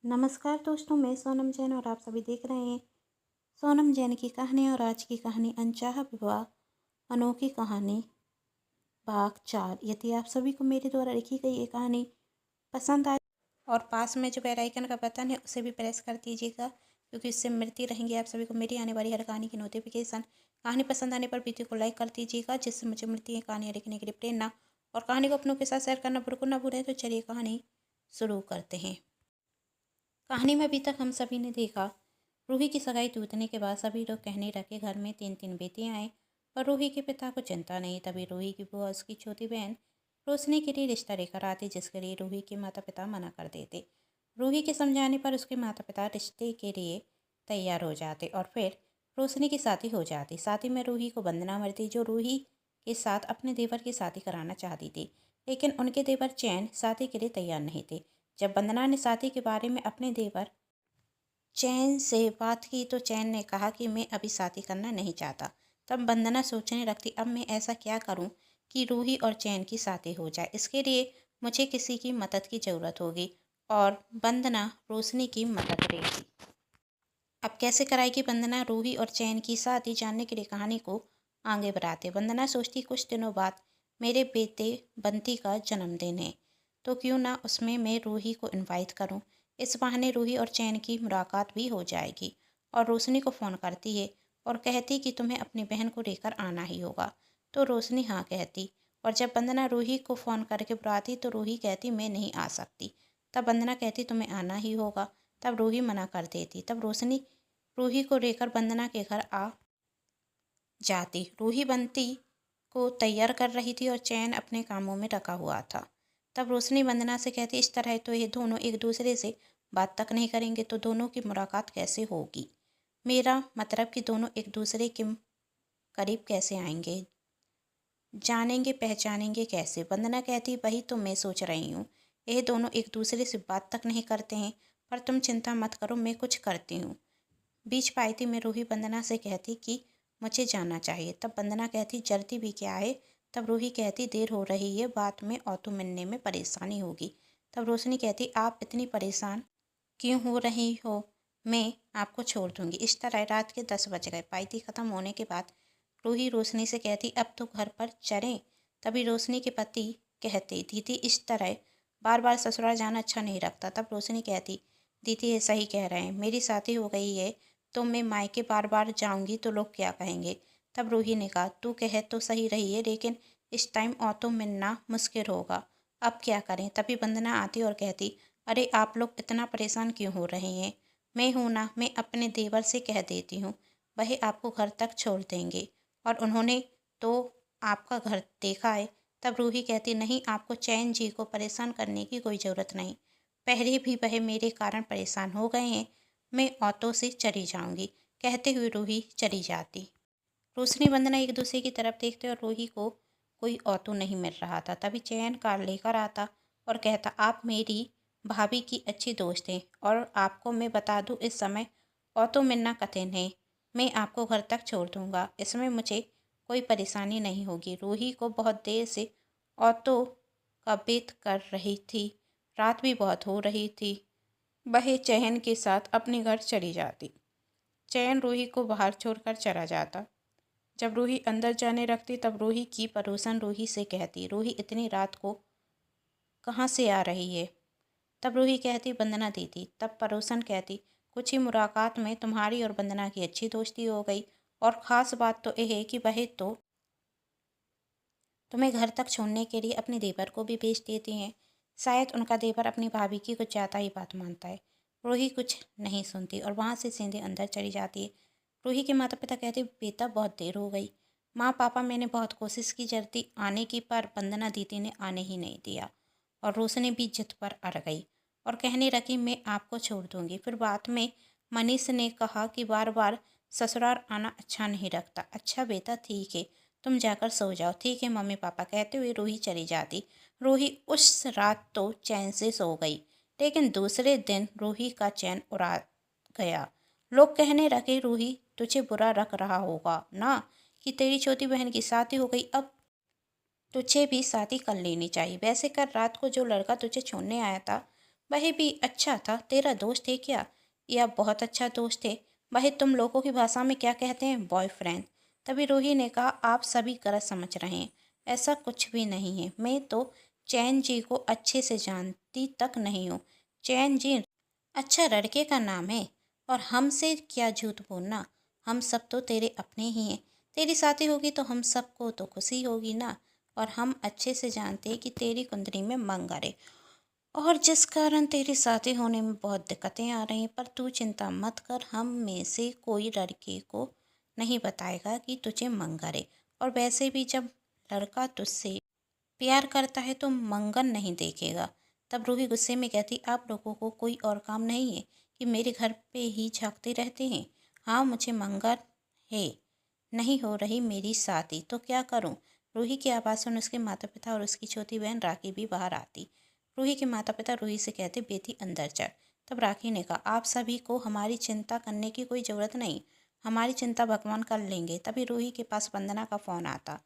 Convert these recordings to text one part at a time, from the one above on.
नमस्कार दोस्तों, मैं सोनम जैन और आप सभी देख रहे हैं सोनम जैन की कहानी। और आज की कहानी अनचाहा विवाह, अनोखी कहानी भाग 4। यदि आप सभी को मेरे द्वारा लिखी गई ये कहानी पसंद आए और पास में जो बेल आइकन का बटन है उसे भी प्रेस कर दीजिएगा, क्योंकि इससे मिलती रहेंगी आप सभी को मेरी आने वाली हर कहानी की नोटिफिकेशन। कहानी पसंद आने पर वीडियो को लाइक कर दीजिएगा, जिससे मुझे मिलती है कहानियाँ लिखने के लिए प्रेरणा। और कहानी को अपनों के साथ शेयर करना बिल्कुल ना भूलें। तो चलिए कहानी शुरू करते हैं। कहानी में अभी तक हम सभी ने देखा, रूही की सगाई टूटने के बाद सभी लोग कहने लगे घर में 3-3 बेटियां आए। पर रूही के पिता को चिंता नहीं। तभी रूही की बुआ उसकी छोटी बहन रोशनी के लिए रिश्ता लेकर आती, जिसके लिए रूही के माता पिता मना कर देते। रूही के समझाने पर उसके माता पिता रिश्ते के लिए तैयार हो जाते और फिर रोशनी की शादी हो जाती। शादी में रूही को वंदना मिलती, जो रूही के साथ अपने देवर की शादी कराना चाहती थी। लेकिन उनके देवर चैन शादी के लिए तैयार नहीं थे। जब वंदना ने शादी के बारे में अपने देवर चैन से बात की तो चैन ने कहा कि मैं अभी शादी करना नहीं चाहता। तब वंदना सोचने लगती, अब मैं ऐसा क्या करूं कि रूही और चैन की शादी हो जाए। इसके लिए मुझे किसी की मदद की ज़रूरत होगी। और वंदना रोशनी की मदद लेगी। अब कैसे कराएगी वंदना रूही और चैन की शादी, जानने के लिए कहानी को आगे बढ़ाते। वंदना सोचती, कुछ दिनों बाद मेरे बेटे बंटी का जन्मदिन है, तो क्यों ना उसमें मैं रूही को इनवाइट करूं। इस बहाने रूही और चैन की मुलाकात भी हो जाएगी। और रोशनी को फ़ोन करती है और कहती कि तुम्हें अपनी बहन को लेकर आना ही होगा। तो रोशनी हाँ कहती। और जब वंदना रूही को फ़ोन करके बुलाती तो रूही कहती मैं नहीं आ सकती। तब वंदना कहती तुम्हें आना ही होगा। तब रूही मना कर देती। तब रोशनी रूही को लेकर वंदना के घर आ जाती। रूही बंटी को तैयार कर रही थी और चैन अपने कामों में रखा हुआ था। तब रोशनी वंदना से कहती, इस तरह तो ये दोनों एक दूसरे से बात तक नहीं करेंगे, तो दोनों की मुलाकात कैसे होगी। मेरा मतलब कि दोनों एक दूसरे के करीब कैसे आएंगे, जानेंगे पहचानेंगे कैसे। वंदना कहती, वही तो मैं सोच रही हूँ। ये दोनों एक दूसरे से बात तक नहीं करते हैं, पर तुम चिंता मत करो, मैं कुछ करती हूँ। बीच पाई में रूही वंदना से कहती कि मुझे जाना चाहिए। तब वंदना कहती जल्दी भी क्या है। तब रूही कहती देर हो रही है, बाद में ऑटो मिलने में परेशानी होगी। तब रोशनी कहती आप इतनी परेशान क्यों हो रही हो, मैं आपको छोड़ दूंगी। इस तरह रात के 10 बज गए। पाइती ख़त्म होने के बाद रूही रोशनी से कहती अब तो घर पर चलें। तभी रोशनी के पति कहते दीदी इस तरह बार बार ससुराल जाना अच्छा नहीं लगता। तब रोशनी कहती दीदी ये सही कह रहे हैं, मेरी शादी हो गई है तो मैं मायके बार बार जाऊंगी तो लोग क्या कहेंगे। तब रूही ने कहा तू कहे तो सही रही है, लेकिन इस टाइम ऑटो मिलना मुश्किल होगा, अब क्या करें। तभी वंदना आती और कहती अरे आप लोग इतना परेशान क्यों हो रहे हैं, मैं हूं ना, मैं अपने देवर से कह देती हूँ, वही आपको घर तक छोड़ देंगे। और उन्होंने तो आपका घर देखा है। तब रूही कहती नहीं, आपको चैन जी को परेशान करने की कोई ज़रूरत नहीं, पहले भी वह मेरे कारण परेशान हो गए हैं, मैं ऑटो से चली जाऊंगी। कहते हुए रूही चली जाती। रोशनी वंदना एक दूसरे की तरफ देखते और रूही को कोई ऑटो नहीं मिल रहा था। तभी चैन कार लेकर आता और कहता आप मेरी भाभी की अच्छी दोस्त हैं और आपको मैं बता दूं इस समय ऑटो मिलना कठिन है, मैं आपको घर तक छोड़ दूंगा, इसमें मुझे कोई परेशानी नहीं होगी। रूही को बहुत देर से ऑटो का वेट कर रही थी, रात भी बहुत हो रही थी। वह चैन के साथ अपने घर चली जाती। चैन रूही को बाहर छोड़कर चला जाता। जब रूही अंदर जाने लगती तब रूही की पड़ोसन रूही से कहती रूही इतनी रात को कहाँ से आ रही है। तब रूही कहती वंदना दीदी। तब पड़ोसन कहती कुछ ही मुलाकात में तुम्हारी और वंदना की अच्छी दोस्ती हो गई, और ख़ास बात तो यह है कि वह तो तुम्हें घर तक छोड़ने के लिए अपने देवर को भी भेज देती हैं। शायद उनका देवर अपनी भाभी की कुछ ज़्यादा ही बात मानता है। रूही कुछ नहीं सुनती और वहाँ से सीधे अंदर चली जाती है। रूही के माता पिता कहते बेटा बहुत देर हो गई। माँ पापा मैंने बहुत कोशिश की जल्दी आने की, पर वंदना दीदी ने आने ही नहीं दिया। और रोशनी भी जिद पर अड़ गई और कहने लगी मैं आपको छोड़ दूंगी। फिर बाद में मनीष ने कहा कि बार बार ससुराल आना अच्छा नहीं लगता। अच्छा बेटा ठीक है, तुम जाकर सो जाओ। ठीक है मम्मी पापा, कहते हुए रूही चली जाती। रूही उस रात तो चैन से सो गई, लेकिन दूसरे दिन रूही का चैन उड़ा गया। लोग कहने लगे रूही तुझे बुरा रख रहा होगा ना कि तेरी छोटी बहन की शादी हो गई, अब तुझे भी शादी कर लेनी चाहिए। वैसे कर रात को जो लड़का तुझे छोड़ने आया था वह भी अच्छा था, तेरा दोस्त है क्या? या बहुत अच्छा दोस्त है? वह तुम लोगों की भाषा में क्या कहते हैं? बॉयफ्रेंड। तभी रूही ने कहा, आप सभी गलत समझ रहे हैं, ऐसा कुछ भी नहीं है। मैं तो चैन जी को अच्छे से जानती तक नहीं हूँ। चैन जी अच्छा लड़के का नाम है, और हमसे क्या झूठ बोलना, हम सब तो तेरे अपने ही हैं। तेरी शादी होगी तो हम सबको तो खुशी होगी ना, और हम अच्छे से जानते हैं कि तेरी कुंडली में मंगल है, और जिस कारण तेरी शादी होने में बहुत दिक्कतें आ रही हैं। पर तू चिंता मत कर, हम में से कोई लड़के को नहीं बताएगा कि तुझे मंगल है। और वैसे भी जब लड़का तुझसे प्यार करता है तो मंगन नहीं देखेगा। तब रूही गुस्से में कहती, आप लोगों को कोई और काम नहीं है कि मेरे घर पे ही झांकते रहते हैं? हाँ, मुझे मंगन है, नहीं हो रही मेरी शादी तो क्या करूं? रूही की आवाज़ सुन उसके माता पिता और उसकी छोटी बहन राखी भी बाहर आती। रूही के माता पिता रूही से कहते, बेटी अंदर चल। तब राखी ने कहा, आप सभी को हमारी चिंता करने की कोई ज़रूरत नहीं, हमारी चिंता भगवान कर लेंगे। तभी रूही के पास वंदना का फ़ोन आता।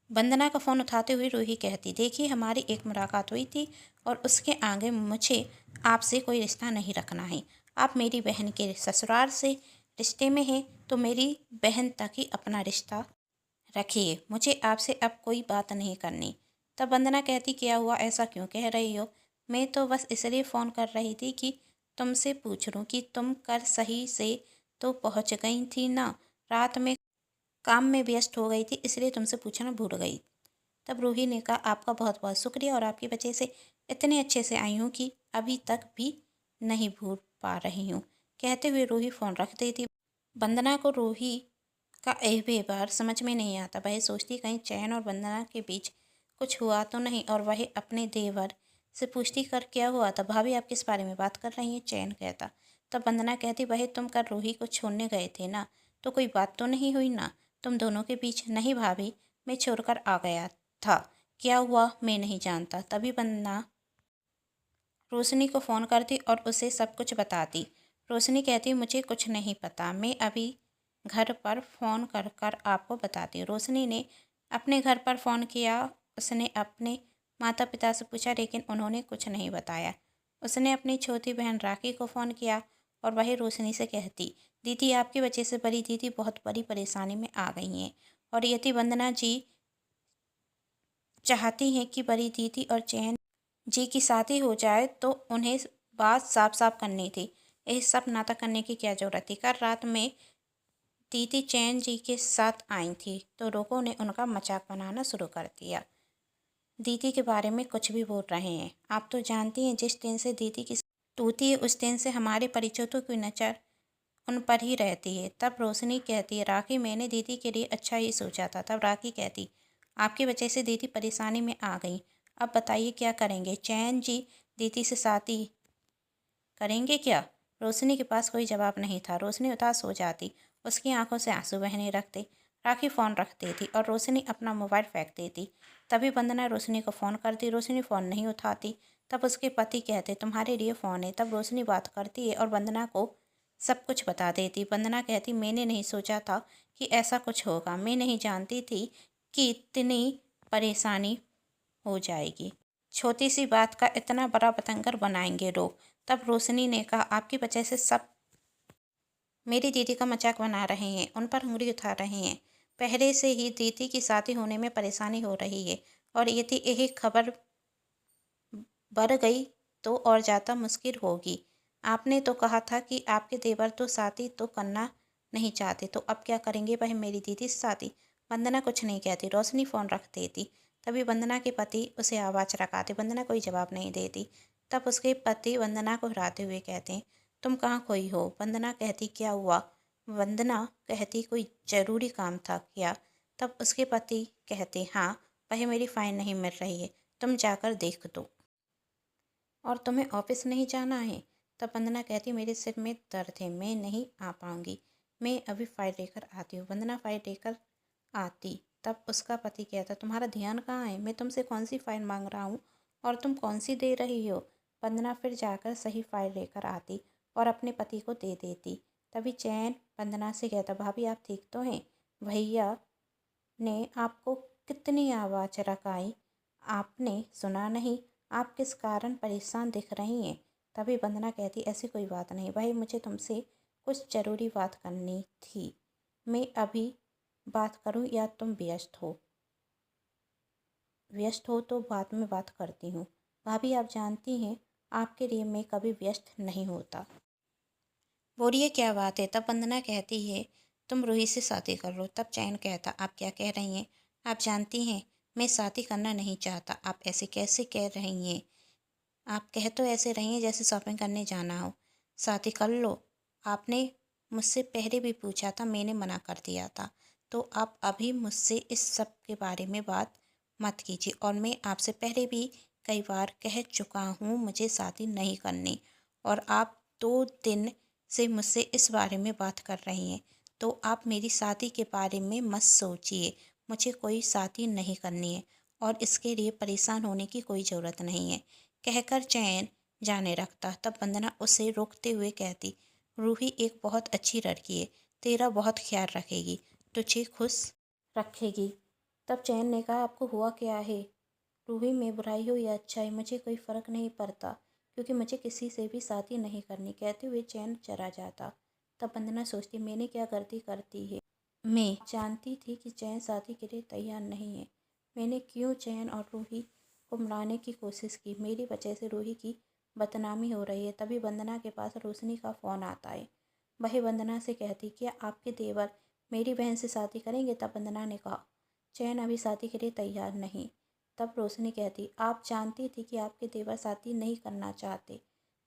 वंदना का फ़ोन उठाते हुए रूही कहती, देखिए हमारी एक मुलाकात हुई थी, और उसके आगे मुझे आपसे कोई रिश्ता नहीं रखना है। आप मेरी बहन के ससुराल से रिश्ते में हैं तो मेरी बहन तक ही अपना रिश्ता रखिए, मुझे आपसे अब कोई बात नहीं करनी। तब वंदना कहती, क्या हुआ, ऐसा क्यों कह रही हो? मैं तो बस इसलिए फ़ोन कर रही थी कि तुमसे पूछ लूँ कि तुम कल सही से तो पहुँच गई थी ना? रात में काम में व्यस्त हो गई थी, इसलिए तुमसे पूछना भूल गई। तब रूही ने कहा, आपका बहुत बहुत शुक्रिया, और आपकी वजह से इतने अच्छे से आई हूँ कि अभी तक भी नहीं भूल पा रही हूँ। कहते हुए रूही फ़ोन रख देती। वंदना को रूही का यह व्यवहार समझ में नहीं आता। वह सोचती कहीं चैन और वंदना के बीच कुछ हुआ तो नहीं, और वह अपने देवर से पूछती, कर क्या हुआ था भाभी, आप किस बारे में बात कर रही हैं? चैन कहता। तब वंदना कहती, वह तुम कल रूही को छोड़ने गए थे ना, तो कोई बात तो नहीं हुई ना तुम दोनों के बीच? नहीं भाभी, मैं छोड़कर आ गया था, क्या हुआ मैं नहीं जानता। तभी वंदना रोशनी को फ़ोन करती और उसे सब कुछ बताती। रोशनी कहती, मुझे कुछ नहीं पता, मैं अभी घर पर फ़ोन कर कर आपको बताती हूँ। रोशनी ने अपने घर पर फ़ोन किया। उसने अपने माता पिता से पूछा, लेकिन उन्होंने कुछ नहीं बताया। उसने अपनी छोटी बहन राखी को फ़ोन किया, और वह रोशनी से कहती, दीदी आपकी वजह से बड़ी दीदी बहुत बड़ी परेशानी में आ गई हैं, और यदि वंदना जी चाहती हैं कि बड़ी दीदी और चैन जी की शादी हो जाए तो उन्हें बात साफ साफ करनी थी। यह सब नाटक करने की क्या जरूरत थी? कल रात में दीदी चैन जी के साथ आई थी तो लोगों ने उनका मजाक बनाना शुरू कर दिया। दीदी के बारे में कुछ भी बोल रहे हैं। आप तो जानती हैं, जिस दिन से दीदी की टूटी है उस दिन से हमारे परिचितों की नज़र उन पर ही रहती है। तब रोशनी कहती है, राखी मैंने दीदी के लिए अच्छा ही सोचा था। तब राखी कहती, आपकी वजह से दीदी परेशानी में आ गई, अब बताइए क्या करेंगे? चैन जी दीदी से शादी करेंगे क्या? रोशनी के पास कोई जवाब नहीं था। रोशनी उदास हो जाती, उसकी आंखों से आंसू बहने लगते। राखी फ़ोन रख देती और रोशनी अपना मोबाइल फेंक देती। तभी वंदना रोशनी को फ़ोन करती, रोशनी फ़ोन नहीं उठाती। तब उसके पति कहते, तुम्हारे लिए फ़ोन है। तब रोशनी बात करती है और वंदना को सब कुछ बता देती। वंदना कहती, मैंने नहीं सोचा था कि ऐसा कुछ होगा, मैं नहीं जानती थी कि इतनी परेशानी हो जाएगी। छोटी सी बात का इतना बड़ा बतंगड़ बनाएंगे लोग। तब रोशनी ने कहा, आपकी वजह से सब मेरी दीदी का मजाक बना रहे हैं, उन पर उंगली उठा रहे हैं। पहले से ही दीदी की शादी होने में परेशानी हो रही है, और यदि यही खबर बढ़ गई तो और ज़्यादा मुश्किल होगी। आपने तो कहा था कि आपके देवर तो शादी तो करना नहीं चाहते, तो अब क्या करेंगे वह मेरी दीदी से शादी? वंदना कुछ नहीं कहती, रोशनी फ़ोन रख देती। तभी वंदना के पति उसे आवाज़ लगाते, वंदना कोई जवाब नहीं देती। तब उसके पति वंदना को हराते हुए कहते हैं, तुम कहाँ खोई हो? वंदना कहती, क्या हुआ? वंदना कहती, कोई ज़रूरी काम था क्या? तब उसके पति कहते, हाँ, वह मेरी फ़ाइल नहीं मिल रही है, तुम जाकर देख दो। और तुम्हें ऑफिस नहीं जाना है? तब वंदना कहती, मेरे सिर में दर्द है, मैं नहीं आ पाऊंगी, मैं अभी फाइल लेकर आती हूँ। वंदना फाइल लेकर आती। तब उसका पति कहता, तुम्हारा ध्यान कहाँ है? मैं तुमसे कौन सी फाइल मांग रहा हूँ और तुम कौन सी दे रही हो? वंदना फिर जाकर सही फाइल लेकर आती और अपने पति को दे देती। तभी चैन वंदना से कहता, भाभी आप ठीक तो हैं? भैया ने आपको कितनी आवाज़ लगाई, आपने सुना नहीं? आप किस कारण परेशान दिख रही हैं? तभी वंदना कहती, ऐसी कोई बात नहीं भाई, मुझे तुमसे कुछ ज़रूरी बात करनी थी। मैं अभी बात करूं या तुम व्यस्त हो? व्यस्त हो तो बाद में बात करती हूँ। भाभी आप जानती हैं आपके लिए मैं कभी व्यस्त नहीं होता। बोलिए क्या बात है? तब वंदना कहती है तुम रूही से शादी कर लो। तब चैन कहता, आप क्या कह रही हैं? आप जानती हैं मैं शादी करना नहीं चाहता। आप ऐसे कैसे कह रही हैं? आप कह तो ऐसे रही हैं जैसे शॉपिंग करने जाना हो। शादी कर लो। आपने मुझसे पहले भी पूछा था, मैंने मना कर दिया था। तो आप अभी मुझसे इस सब के बारे में बात मत कीजिए। और मैं आपसे पहले भी कई बार कह चुका हूँ मुझे शादी नहीं करनी। और आप 2 दिन से मुझसे इस बारे में बात कर रही हैं। तो आप मेरी शादी के बारे में मत सोचिए। मुझे कोई शादी नहीं करनी है और इसके लिए परेशान होने की कोई ज़रूरत नहीं है, कहकर चैन जाने रखता। तब वंदना उसे रोकते हुए कहती, रूही एक बहुत अच्छी लड़की है, तेरा बहुत ख्याल रखेगी, तुझे खुश रखेगी। तब चैन ने कहा, आपको हुआ क्या है? रूही में बुराई हो या अच्छाई मुझे कोई फ़र्क नहीं पड़ता, क्योंकि मुझे किसी से भी शादी नहीं करनी। कहते हुए चैन चला जाता। तब वंदना सोचती, मैंने क्या गलती करती है? मैं जानती थी कि चैन शादी के लिए तैयार नहीं है। मैंने क्यों चैन और रूही को मनाने की कोशिश की? मेरी वजह से रूही की बदनामी हो रही है। तभी वंदना के पास रोशनी का फ़ोन आता है। वही वंदना से कहती, क्या आपके देवर मेरी बहन से शादी करेंगे? तब वंदना ने कहा, चैन अभी शादी के लिए तैयार नहीं। तब रोशनी कहती, आप जानती थी कि आपके देवर शादी नहीं करना चाहते,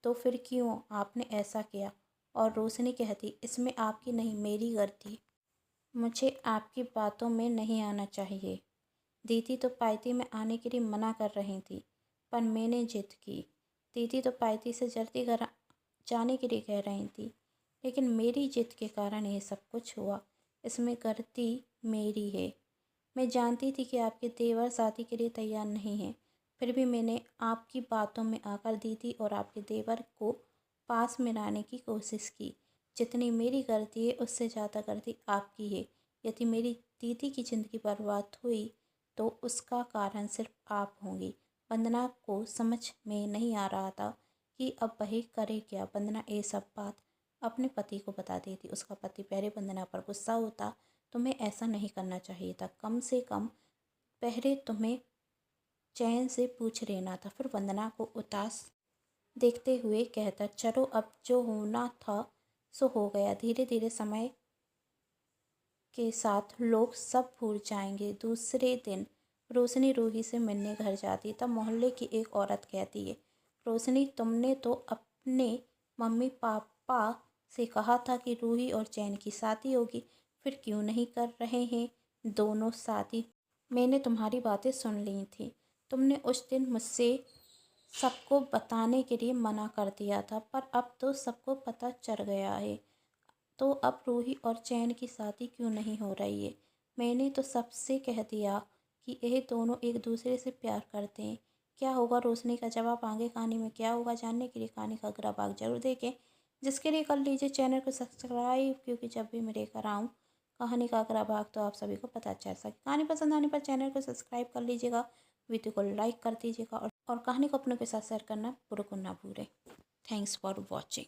तो फिर क्यों आपने ऐसा किया? और रोशनी कहती, इसमें आपकी नहीं मेरी गलती। मुझे आपकी बातों में नहीं आना चाहिए। दीदी तो पार्टी में आने के लिए मना कर रही थी, पर मैंने जिद की। दीदी तो पार्टी से जल्दी घर जाने के लिए कह रही थी, लेकिन मेरी जिद के कारण ये सब कुछ हुआ। इसमें गलती मेरी है। मैं जानती थी कि आपके देवर शादी के लिए तैयार नहीं हैं, फिर भी मैंने आपकी बातों में आकर दीदी और आपके देवर को पास में लाने की कोशिश की। जितनी मेरी गलती है उससे ज़्यादा गलती आपकी है। यदि मेरी दीदी की ज़िंदगी बर्बाद हुई तो उसका कारण सिर्फ आप होंगी। वंदना को समझ में नहीं आ रहा था कि अब वह करे क्या। वंदना ये सब बात अपने पति को बता देती। उसका पति पहले वंदना पर गुस्सा होता, तुम्हें ऐसा नहीं करना चाहिए था, कम से कम पहले तुम्हें चैन से पूछ लेना था। फिर वंदना को उदास देखते हुए कहता, चलो अब जो होना था सो हो गया। धीरे धीरे समय के साथ लोग सब भूल जाएंगे। दूसरे दिन रोशनी रूही से मिलने घर जाती। तब मोहल्ले की एक औरत कहती है, रोशनी तुमने तो अपने मम्मी पापा से कहा था कि रूही और चैन की शादी होगी, फिर क्यों नहीं कर रहे हैं दोनों शादी? मैंने तुम्हारी बातें सुन ली थी। तुमने उस दिन मुझसे सबको बताने के लिए मना कर दिया था, पर अब तो सबको पता चल गया है। तो अब रूही और चैन की शादी क्यों नहीं हो रही है? मैंने तो सबसे कह दिया कि यह दोनों एक दूसरे से प्यार करते हैं। क्या होगा रोशनी का जवाब आगे कहानी में क्या होगा, जानने के लिए कहानी का अगला भाग जरूर देखें, जिसके लिए कर लीजिए चैनल को सब्सक्राइब, क्योंकि जब भी मैं लेकर आऊँ कहानी का अगला भाग तो आप सभी को पता चल सके। कहानी पसंद आने पर चैनल को सब्सक्राइब कर लीजिएगा, वीडियो को लाइक कर दीजिएगा और कहानी को अपनों के साथ शेयर करना बिल्कुल ना भूलें। Thanks for watching.